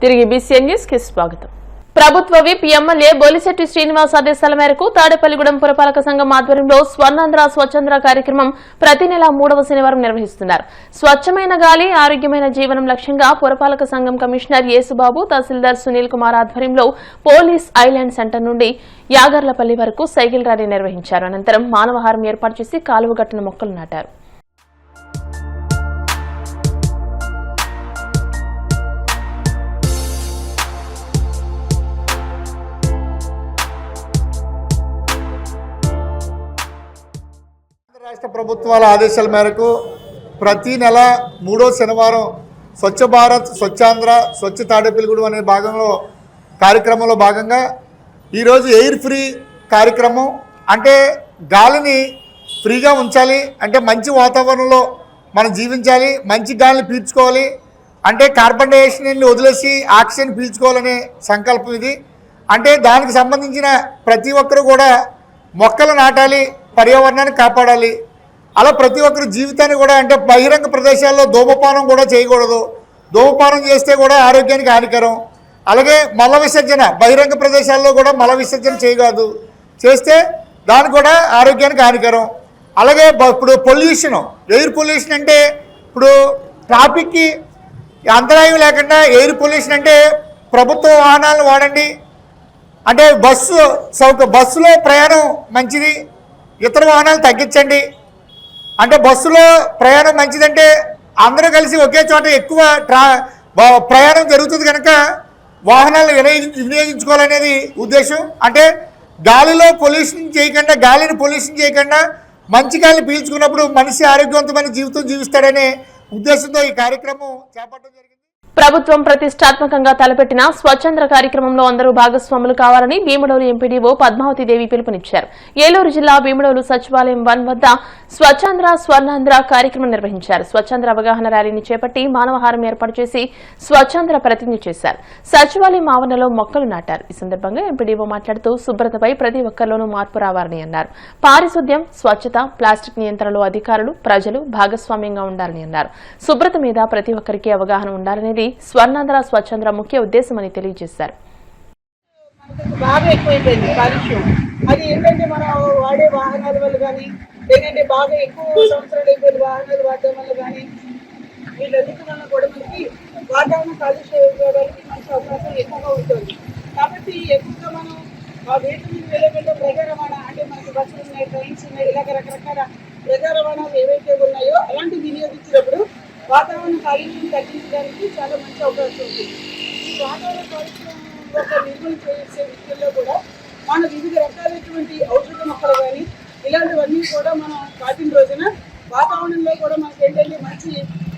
తిరిగి BCN news కి స్వాగతం. ప్రభుత్వ విప్ ఎమ్మెల్యే బొలిశెట్టి శ్రీనివాస్ ఆదేశాల మేరకు తాడేపల్లిగూడెం పురపాలక సంఘం ఆధ్వర్యంలో స్వర్ణాంధ్ర స్వచ్ఛంద్ర కార్యక్రమం ప్రతి నెల 3వ శనివారం నిర్వహిస్తున్నారు. స్వచ్ఛమైన గాలి, ఆరోగ్యమైన జీవనం లక్ష్యంగా పురపాలక సంఘం కమిషనర్ యేసుబాబు, తహసీల్దార్ సునీల్ కుమార్ ఆధ్వర్యంలో పోలీస్ ఐలాండ్ సెంటర్ నుండి యాగర్లపల్లి వరకు సైకిల్ ర్యాలీ నిర్వహించారు. అనంతరం మానవహారం ఏర్పాటు చేసి కాలువగట్టున మొక్కలు నాటారు. రాష్ట్ర ప్రభుత్వాల ఆదేశాల మేరకు ప్రతి నెల 3వ శనివారం స్వచ్ఛ భారత్, స్వచ్ఛాంధ్ర, స్వచ్ఛ తాడేపల్లిగూడెం అనే కార్యక్రమంలో భాగంగా ఈరోజు ఎయిర్ ఫ్రీ కార్యక్రమం. అంటే గాలిని ఫ్రీగా ఉంచాలి, అంటే మంచి వాతావరణంలో మనం జీవించాలి, మంచి గాలిని పీల్చుకోవాలి, అంటే కార్బన్ డైఆక్సైడ్ని వదిలేసి ఆక్సిజన్ పీల్చుకోవాలనే సంకల్పం ఇది. అంటే దానికి సంబంధించిన ప్రతి ఒక్కరు కూడా మొక్కలు నాటాలి, పర్యావరణాన్ని కాపాడాలి. అలా ప్రతి ఒక్కరి జీవితాన్ని కూడా, అంటే బహిరంగ ప్రదేశాల్లో ధూమపానం కూడా చేయకూడదు. ధూమపానం చేస్తే కూడా ఆరోగ్యానికి హానికరం. అలాగే మల విసర్జన బహిరంగ ప్రదేశాల్లో కూడా మల విసర్జన చేయకూడదు, చేస్తే దానికి కూడా ఆరోగ్యానికి హానికరం. అలాగే ఇప్పుడు పొల్యూషన్, ఎయిర్ పొల్యూషన్ అంటే ఇప్పుడు ట్రాఫిక్కి అంతరాయం లేకుండా ఎయిర్ పొల్యూషన్ అంటే ప్రభుత్వ వాహనాలను వాడండి, అంటే బస్సులో ప్రయాణం మంచిది, ఇతర వాహనాలు తగ్గించండి. అంటే బస్సులో ప్రయాణం మంచిదంటే అందరూ కలిసి ఒకే చోట ఎక్కువ ప్రయాణం జరుగుతుంది కనుక వాహనాలను వినియోగించుకోవాలనేది ఉద్దేశం. అంటే గాలిని పొల్యూషన్ చేయకుండా మంచి గాలిని పీల్చుకున్నప్పుడు మనిషి ఆరోగ్యవంతమైన జీవితం జీవిస్తాడనే ఉద్దేశంతో ఈ కార్యక్రమం చేపట్టడం జరిగింది. ప్రభుత్వం ప్రతిష్టాత్మకంగా తలపెట్టిన స్వచ్ఛంద్ర కార్యక్రమంలో అందరూ భాగస్వాములు కావాలని భీమడోలు ఎంపీడీఓ పద్మావతిదేవి పిలుపునిచ్చారు. ఏలూరు జిల్లా భీమడోలు సచివాలయం 1 వద్ద స్వచ్ఛాంధ్ర స్వర్ణాంధ్ర కార్యక్రమం నిర్వహించారు. స్వచ్ఛాంధ్ర అవగాహన ర్యాలీని చేపట్టి మానవహారం ఏర్పాటు చేసి స్వచ్ఛాంధ్ర ప్రతిజ్ఞ చేశారు. సచివాలయం ఆవరణలో మొక్కలు నాటారు. ఈ సందర్భంగా ఎంపీడీఓ మాట్లాడుతూ శుభ్రతపై ప్రతి ఒక్కరిలోనూ మార్పు రావాలని అన్నారు. పారిశుద్ధ్యం, స్వచ్ఛత, ప్లాస్టిక్ నియంత్రణలో అధికారులు, ప్రజలు భాగస్వామ్యంగా ఉండాలని అన్నారు. శుభ్రత మీద ప్రతి ఒక్కరికి అవగాహన ఉండాలనేది స్వర్ణాంధ్ర స్వచ్ఛంద్ర ముఖ్య ఉద్దేశమని తెలియజేశారు. బాగా ఎక్కువైపోయింది కాలుష్యం. అది ఏంటంటే మనం వాడే వాహనాల వల్ల కానీ, లేదంటే బాగా ఎక్కువ సంవత్సరాలు అయిపోయిన వాహనాలు వాడటం వల్ల కానీ, వీళ్ళన్నిటి వల్ల కూడా మనకి వాతావరణ కాలుష్యం అయిపోవడానికి మంచి అవకాశం ఎక్కువగా ఉంటుంది. కాబట్టి ఎక్కువగా మనం ఆ వేటి మీద వెళ్ళే ప్రజా రవాణా, అంటే మనకి బస్సులు ఉన్నాయి, ట్రైన్స్ ఉన్నాయి, ఇలాగ రకరకాల ప్రజా రవాణాలు ఏవైతే ఉన్నాయో అలాంటివి వినియోగించినప్పుడు వాతావరణ కాలుష్యం తగ్గించడానికి చాలా మంచి అవకాశం ఉంటుంది. ఈ వాతావరణ కాలుష్యం నిర్మూలన చేసే విషయంలో కూడా మన వివిధ రకాలైనటువంటి ఔషధ మొక్కలు కానీ ఇలాంటివన్నీ కూడా మనం పాటిన రోజున వాతావరణంలో కూడా మనకి ఏంటంటే మంచి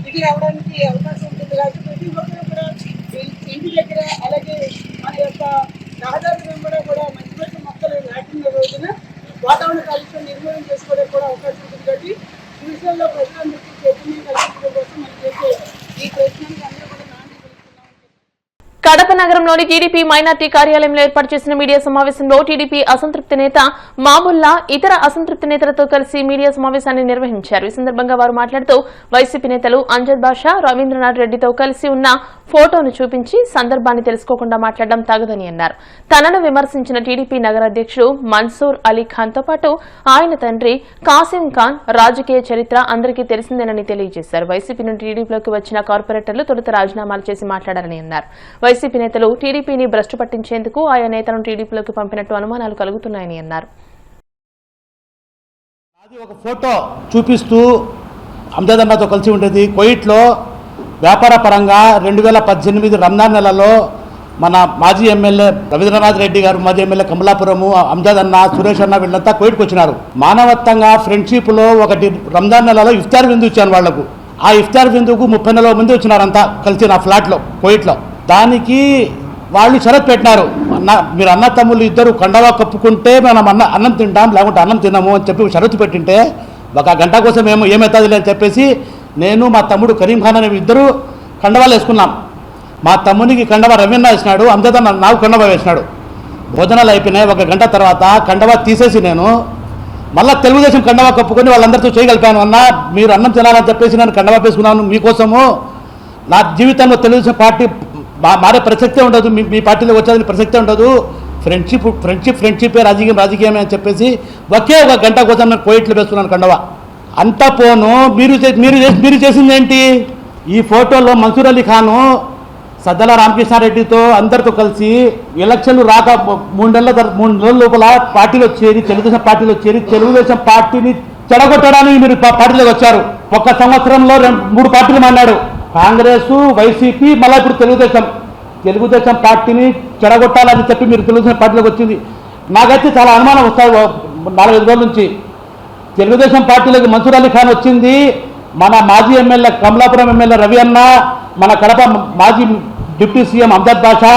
ఇది రావడానికి అవకాశం ఉంటుంది. కాబట్టి ప్రతి ఒక్కరు కూడా ఇంటి దగ్గర, అలాగే మన యొక్క రహదారి వెంబడి కూడా మంచి మంచి మొక్కలు నాటిన రోజున వాతావరణ కాలుష్యం నిర్మూలన చేసుకోవడానికి కూడా అవకాశం ఉంటుంది. కాబట్టి ఈ విషయంలో ప్రజలందరికీ చైతన్యం కల్పించడం కోసం మనం చేసే ఈ ప్రయత్నానికి అందరూ కూడా కడప నగరంలోని టీడీపీ మైనార్టీ కార్యాలయంలో ఏర్పాటు చేసిన మీడియా సమావేశంలో టీడీపీ అసంతృప్తి నేత మాముల్లా ఇతర అసంతృప్తి నేతలతో కలిసి మీడియా సమావేశాన్ని నిర్వహించారు. ఈ సందర్భంగా వారు మాట్లాడుతూ వైసీపీ నేతలు అంజద్ బాషా, రవీంద్రనాథ్ రెడ్డితో కలిసి ఉన్న ఫోటోను చూపించి సందర్భాన్ని తెలుసుకోకుండా మాట్లాడడం తగదని అన్నారు. తనను విమర్శించిన టీడీపీ నగర అధ్యక్షుడు మన్సూర్ అలీ ఖాన్ తో పాటు ఆయన తండ్రి కాసిం ఖాన్ రాజకీయ చరిత్ర అందరికీ తెలిసిందేనని తెలియజేశారు. వైసీపీ నుండి టీడీపీలోకి వచ్చిన కార్పొరేటర్లు తొలుత రాజీనామాలు చేసి మాట్లాడారని అన్నారు. వైసీపీ నేతలు టీడీపీని భ్రష్టు పట్టించేందుకు ఆయా నేతలను టీడీపీలోకి పంపినట్టు అనుమానాలు కలుగుతున్నాయని అన్నారు. ఒక ఫోటో చూపిస్తూ అమ్జద్ అన్నతో కలిసి ఉండేది కువైట్లో వ్యాపార పరంగా 2018 రంజాన్ నెలలో మన మాజీ ఎమ్మెల్యే రవీంద్రనాథ్ రెడ్డి గారు, మాజీ ఎమ్మెల్యే కమలాపురము, అంజద్ అన్న, సురేష్ అన్న వీళ్ళంతా కువైట్కి వచ్చినారు. మానవత్వంగా ఫ్రెండ్షిప్లో ఒకటి రంజాన్ నెలలో ఇఫ్తార్ విందు ఇచ్చాను వాళ్లకు. ఆ ఇఫ్తార్ విందుకు 30 మంది వచ్చినారంతా కలిసి నా ఫ్లాట్లో కువైట్లో. దానికి వాళ్ళు షరతు పెట్టినారు, మీరు అన్న తమ్ముళ్ళు ఇద్దరు కండవా కప్పుకుంటే మనం అన్నం తింటాం, లేకుంటే అన్నం తిన్నాము అని చెప్పి షరతు పెట్టింటే 1 గంట కోసం ఏమవుతుంది అని చెప్పేసి నేను మా తమ్ముడు కరీం ఖాన్ అనే ఇద్దరు కండవాలు వేసుకున్నాం. మా తమ్మునికి కండవా రవీంద్ర వేసినాడు, అంజద్ నాకు కండవా వేసినాడు. భోజనాలు అయిపోయినాయి. 1 గంట తర్వాత కండవా తీసేసి నేను మళ్ళీ తెలుగుదేశం కండవా కప్పుకొని వాళ్ళందరితో చేయగలిపాను. అన్న మీరు అన్నం తినాలని చెప్పేసి నేను కండవా వేసుకున్నాను మీకోసము. నా జీవితంలో తెలుగుదేశం పార్టీ మారే ప్రసక్తే ఉండదు, మీ పార్టీలోకి వచ్చేది ప్రసక్తే ఉండదు. ఫ్రెండ్షిప్ రాజకీయమే అని చెప్పేసి ఒకే ఒక గంట కోసం నేను కోయిట్లు వేస్తున్నాను కండవా. అంతా పోను మీరు చేసింది ఏంటి? ఈ ఫోటోలో మన్సూర్ అలీ ఖాను సద్దల రామకృష్ణారెడ్డితో అందరితో కలిసి ఎలక్షన్లు రాక 3 నెలల లోపల పార్టీలో చేరి తెలుగుదేశం పార్టీని చెడగొట్టడానికి మీరు పార్టీలోకి వచ్చారు. 1 సంవత్సరంలో 3 పార్టీలు మాట్లాడు, కాంగ్రెస్, వైసీపీ, మళ్ళీ ఇప్పుడు తెలుగుదేశం పార్టీని చెడగొట్టాలని చెప్పి మీరు తెలుగుదేశం పార్టీలోకి వచ్చింది. నాకైతే చాలా అనుమానం వస్తాయి 4-5 రోజుల నుంచి. తెలుగుదేశం పార్టీలోకి మన్సూర్ అలీ ఖాన్ వచ్చింది మన మాజీ ఎమ్మెల్యే కమలాపురం ఎమ్మెల్యే రవి అన్న, మన కడప మాజీ డిప్యూటీ సీఎం అమ్జద్ బాషా,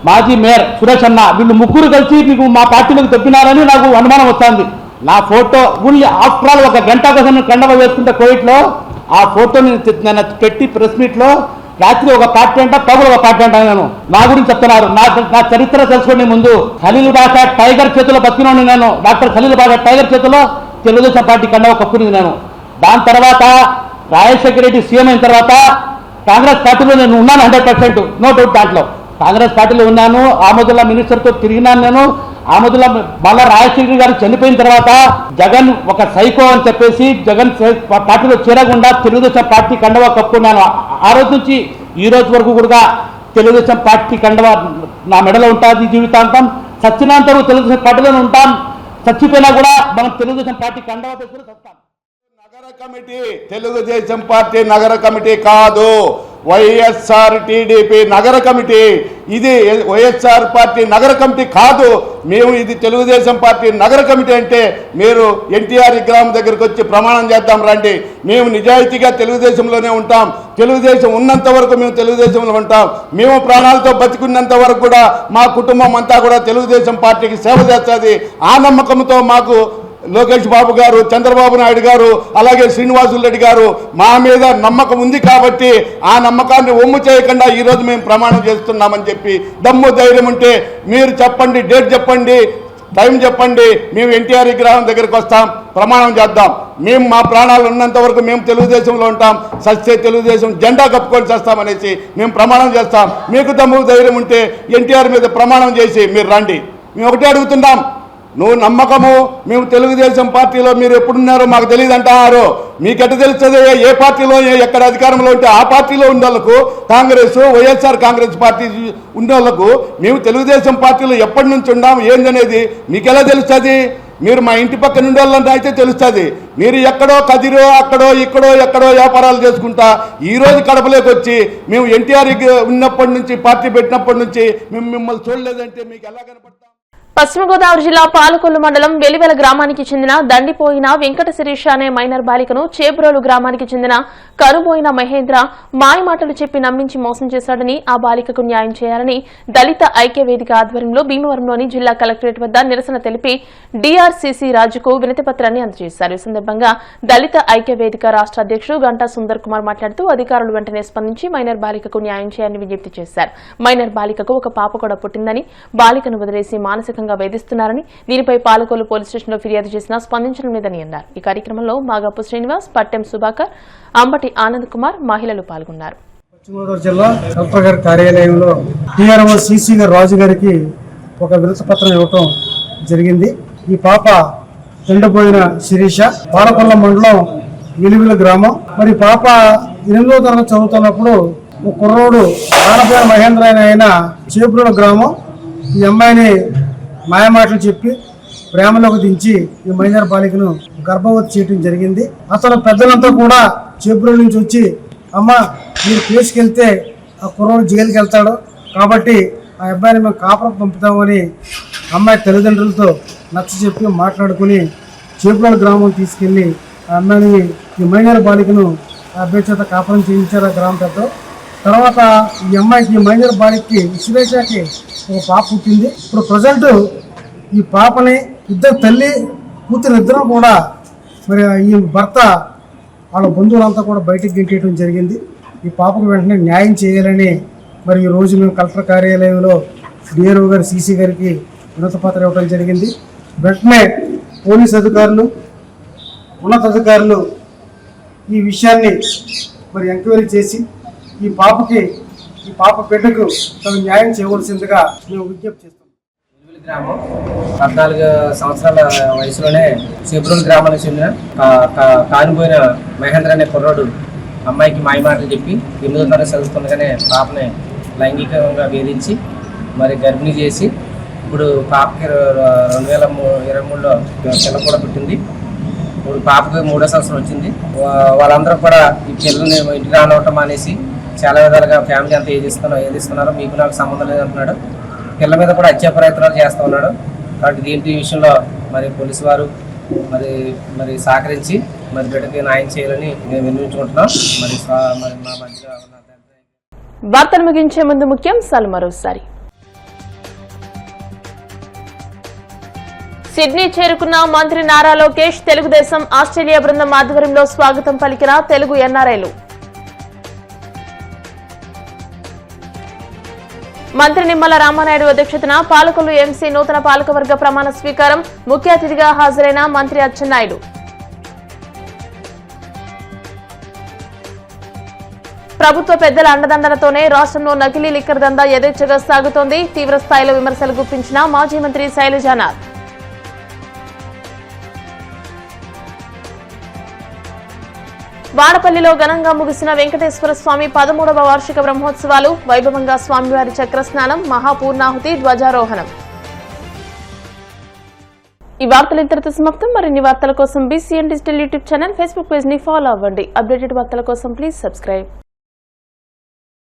మాజీ మేయర్ సురేష్ అన్న, వీళ్ళు ముగ్గురు కలిసి మీకు మా పార్టీలోకి తెప్పినారని నాకు అనుమానం వస్తుంది. నా ఫోటో ఆఫ్టర్ ఆల్ 1 గంట కోసం కండవ వేసుకుంటే కోవిడ్లో ఆ ఫోటోని నేను పెట్టి ప్రెస్ మీట్లో రాత్రి ఒక పార్టీ అంట, పగులు ఒక పార్టీ అంట. నేను నా గురించి చెప్తున్నారు. నా చరిత్ర తెలుసుకోండి. ముందు ఖలీల్ బాషా టైగర్ చేతిలో బతికినాను నేను. డాక్టర్ ఖలీల్ బాషా టైగర్ చేతిలో తెలుగుదేశం పార్టీ కండవ కప్పునింది నేను. దాని తర్వాత రాజశేఖర రెడ్డి సీఎం అయిన తర్వాత కాంగ్రెస్ పార్టీలో నేను ఉన్నాను 100%, నో డౌట్. దాంట్లో కాంగ్రెస్ పార్టీలో ఉన్నాను. ఆమోదుల్లా మినిస్టర్తో తిరిగినాను నేను. ఆమోదుల్లా మళ్ళా రాజశేఖర గారు చనిపోయిన తర్వాత జగన్ ఒక సైకో అని చెప్పేసి జగన్ పార్టీలో చేరకుండా తెలుగుదేశం పార్టీ కండవా కప్పుకున్నాను. ఆ రోజు నుంచి ఈ రోజు వరకు కూడా తెలుగుదేశం పార్టీ కండవా నా మెడలో ఉంటుంది జీవితాంతం. సచ్చినంత వరకు తెలుగుదేశం పార్టీలోనే ఉంటాం. చచ్చిపోయినా కూడా మనం తెలుగుదేశం పార్టీ కండవా పెట్టుకుని చస్తాం. నగర కమిటీ తెలుగుదేశం పార్టీ నగర కమిటీ కాదు, వైఎస్ఆర్ టీడీపీ నగర కమిటీ. ఇది వైఎస్ఆర్ పార్టీ నగర కమిటీ కాదు. మేము ఇది తెలుగుదేశం పార్టీ నగర కమిటీ అంటే మీరు ఎన్టీఆర్ విగ్రహం దగ్గరికి వచ్చి ప్రమాణం చేద్దాం రండి. మేము నిజాయితీగా తెలుగుదేశంలోనే ఉంటాం. తెలుగుదేశం ఉన్నంత వరకు మేము తెలుగుదేశంలో ఉంటాం. మేము ప్రాణాలతో బతికున్నంత వరకు కూడా మా కుటుంబం అంతా కూడా తెలుగుదేశం పార్టీకి సేవ చేస్తుంది. ఆ నమ్మకంతో మాకు లోకేష్ బాబు గారు, చంద్రబాబు నాయుడు గారు, అలాగే శ్రీనివాసులు రెడ్డి గారు మా మీద నమ్మకం ఉంది కాబట్టి ఆ నమ్మకాన్ని ఒమ్ము చేయకుండా ఈరోజు మేము ప్రమాణం చేస్తున్నామని చెప్పి దమ్ము ధైర్యం ఉంటే మీరు చెప్పండి, డేట్ చెప్పండి, టైం చెప్పండి. మేము ఎన్టీఆర్ విగ్రహం దగ్గరికి వస్తాం, ప్రమాణం చేద్దాం. మేము మా ప్రాణాలు ఉన్నంత వరకు మేము తెలుగుదేశంలో ఉంటాం. సస్తే తెలుగుదేశం జెండా కప్పుకొని చేస్తామనేసి మేము ప్రమాణం చేస్తాం. మీకు దమ్ము ధైర్యం ఉంటే ఎన్టీఆర్ మీద ప్రమాణం చేసి మీరు రండి. మేము ఒకటే అడుగుతున్నాం, నువ్వు నమ్మకము మేము తెలుగుదేశం పార్టీలో మీరు ఎప్పుడున్నారో మాకు తెలియదు అంటున్నారు. మీకెట్ట తెలుస్తుంది? ఏ పార్టీలో ఎక్కడ అధికారంలో ఉంటే ఆ పార్టీలో ఉండేళ్ళకు, కాంగ్రెస్ వైఎస్ఆర్ కాంగ్రెస్ పార్టీ ఉండేళ్ళకు మేము తెలుగుదేశం పార్టీలో ఎప్పటి నుంచి ఉన్నాము ఏందనేది మీకు ఎలా తెలుస్తుంది? మీరు మా ఇంటి పక్కన ఉండేళ్ళంటే అయితే తెలుస్తుంది. మీరు ఎక్కడో కదిరో అక్కడో ఇక్కడో ఎక్కడో వ్యాపారాలు చేసుకుంటా ఈరోజు కడపలోకి వచ్చి మేము ఎన్టీఆర్ ఉన్నప్పటి నుంచి పార్టీ పెట్టినప్పటి నుంచి మేము మిమ్మల్ని చూడలేదంటే మీకు ఎలా కనపడతాం? పశ్చిమ గోదావరి జిల్లా పాలకొల్లు మండలం వెలివెల గ్రామానికి చెందిన దండిపోయిన వెంకట శిరీష అనే మైనర్ బాలికను చేబ్రోలు గ్రామానికి చెందిన కరుబోయిన మహేంద్ర మాయమాటలు చెప్పి నమ్మించి మోసం చేశాడని, ఆ బాలికకు న్యాయం చేయాలని దళిత ఐక్య వేదిక ఆధ్వర్యంలో భీమవరంలోని జిల్లా కలెక్టరేట్ వద్ద నిరసన తెలిపి డీఆర్సీసీ రాజుకు వినతిపత్రాన్ని అందజేశారు. ఈ సందర్భంగా దళిత ఐక్య వేదిక రాష్ట్ర అధ్యక్షుడు గంటా సుందర్ కుమార్ మాట్లాడుతూ అధికారులు వెంటనే స్పందించి మైనర్ బాలికకు న్యాయం చేయాలని విజ్ఞప్తి చేశారు. మైనర్ బాలికకు ఒక పాప కూడా పుట్టిందని, బాలికను వదిలేసి మానసికంగా వేధిస్తున్నారని, దీనిపై పాలకొల్లు పోలీస్ స్టేషన్లో ఫిర్యాదు చేసినా స్పందించడం లేదని అన్నారు. ఈ కార్యక్రమంలో మాగప్పు శ్రీనివాస్, పట్టెం సుభాకర్, అంబటి ఆనంద్ కుమార్ మహిళలు పాల్గొన్నారు. పశ్చిమ గోదావరి జిల్లా కలెక్టర్ గారి కార్యాలయంలో టీఆర్ఓ సీసీ గారు రాజు గారికి ఒక వినతి పత్రం ఇవ్వటం జరిగింది. ఈ పాప ఎండపోయిన శిరీష, పాలకొల్ల మండలం వెలివిల గ్రామం. మరి పాప 8వ తరగతి చదువుతున్నప్పుడు ఒక కుర్రోడు ఆనపైన మహేంద్ర ఆయన చేబ్రోలు గ్రామం ఈ అమ్మాయిని మాయమాటలు చెప్పి ప్రేమలోకి దించి ఈ మైనర్ బాలికను గర్భవతి చేయడం జరిగింది. అసలు పెద్దలంతా కూడా చేబ్రోలు నుంచి వచ్చి, అమ్మ మీరు కేసుకి వెళ్తే ఆ కుర్రోడు జైలుకి వెళ్తాడు కాబట్టి ఆ అబ్బాయిని మేము కాపురం పంపుతామని అమ్మాయి తల్లిదండ్రులతో నచ్చ చెప్పి మాట్లాడుకుని చేబ్రోలు గ్రామం తీసుకెళ్లి ఆ అమ్మాయిని ఈ మైనర్ బాలికను ఆ అబ్బాయి చేత కాపురం చేయించారు ఆ గ్రామ పెద్ద. తర్వాత ఈ అమ్మాయికి ఈ మైనర్ బాలికకి శిరీషకి ఒక పాప పుట్టింది. ఇప్పుడు ప్రజెంట్ ఈ పాపని ఇద్దరు తల్లి కూతురు ఇద్దరు కూడా మరి ఈ భర్త వాళ్ళ బంధువులంతా కూడా బయటికి గెంటేయడం జరిగింది. ఈ పాపకు వెంటనే న్యాయం చేయాలని మరి ఈ రోజు మేము కలెక్టర్ కార్యాలయంలో డిఆర్ఓ గారు సీసీ గారికి వినతిపత్రం ఇవ్వడం జరిగింది. వెంటనే పోలీస్ అధికారులు, ఉన్నతాధికారులు ఈ విషయాన్ని మరి ఎంక్వైరీ చేసి ఈ పాపకి ఈ పాప బిడ్డకు తగు న్యాయం చేయవలసిందిగా మేము విజ్ఞప్తి చేస్తున్నాం. గ్రామం 14 సంవత్సరాల వయసులోనే సేపురం గ్రామానికి చెందిన కానిపోయిన మహేంద్ర అనే కుర్రాడు అమ్మాయికి మాయమాటలు చెప్పి 8వ తరగతి చదువుతుండగానే పాపని లైంగికంగా వేధించి మరి గర్భిణీ చేసి ఇప్పుడు పాపకి 2023లో పిల్ల కూడా పుట్టింది. ఇప్పుడు పాపకి 3వ సంవత్సరం వచ్చింది. వాళ్ళందరూ కూడా ఈ పిల్లల్ని ఇంటికి రానివ్వటం అనేసి చాలా విధాలుగా ఫ్యామిలీ అంతా ఏదిస్తున్నారో మీకు నాకు సంబంధం లేదంటున్నాడు. పిల్ల మీద కూడా హత్యా ప్రయత్నాలు చేస్తూ ఉన్నాడు. కాబట్టి దీంట్లో ఈ విషయంలో మరి పోలీసు వారు మరి సహకరించి మరి బిడ్డకి న్యాయం చేయాలని మేము విన్నవించుకుంటున్నాం. మరి మా మధ్య వార్తలు ముగించే ముందు ముఖ్యాంశాలు మరోసారి. సిడ్నీ చేరుకున్న మంత్రి నారా లోకేష్ తెలుగుదేశం ఆస్ట్రేలియా బృందం ఆధ్వర్యంలో స్వాగతం పలికిన తెలుగు ఎన్ఆర్ఐలు. మంత్రి నిమ్మల రామానాయుడు అధ్యక్షతన పాలకొల్లు ఎంసీ నూతన పాలకవర్గ ప్రమాణ స్వీకారం. ముఖ్య అతిథిగా హాజరైన మంత్రి అచ్చెన్నాయుడు. ప్రభుత్వ పెద్దల అండదండలతోనే రాష్ట్రంలో నకిలీ లిక్కర్ దందా యథేచ్ఛగా సాగుతోంది. తీవ్ర స్థాయిలో విమర్శలు గుప్పించిన మాజీ మంత్రి శైలజానాథ్. వాడపల్లిలో ఘనంగా ముగిసిన వెంకటేశ్వర స్వామి 13వ వార్షిక బ్రహ్మోత్సవాలు. వైభవంగా స్వామివారి చక్రస్నానం, మహాపూర్ణాహుతి, ధ్వజారోహణం. ఈ వార్తలు ఇంతటితో సమాప్తం. మరిన్ని వార్తల కోసం BCN digital YouTube channel, Facebook page ని ఫాలో అవ్వండి. అప్డేటెడ్ వార్తల కోసం ప్లీజ్ సబ్స్క్రైబ్.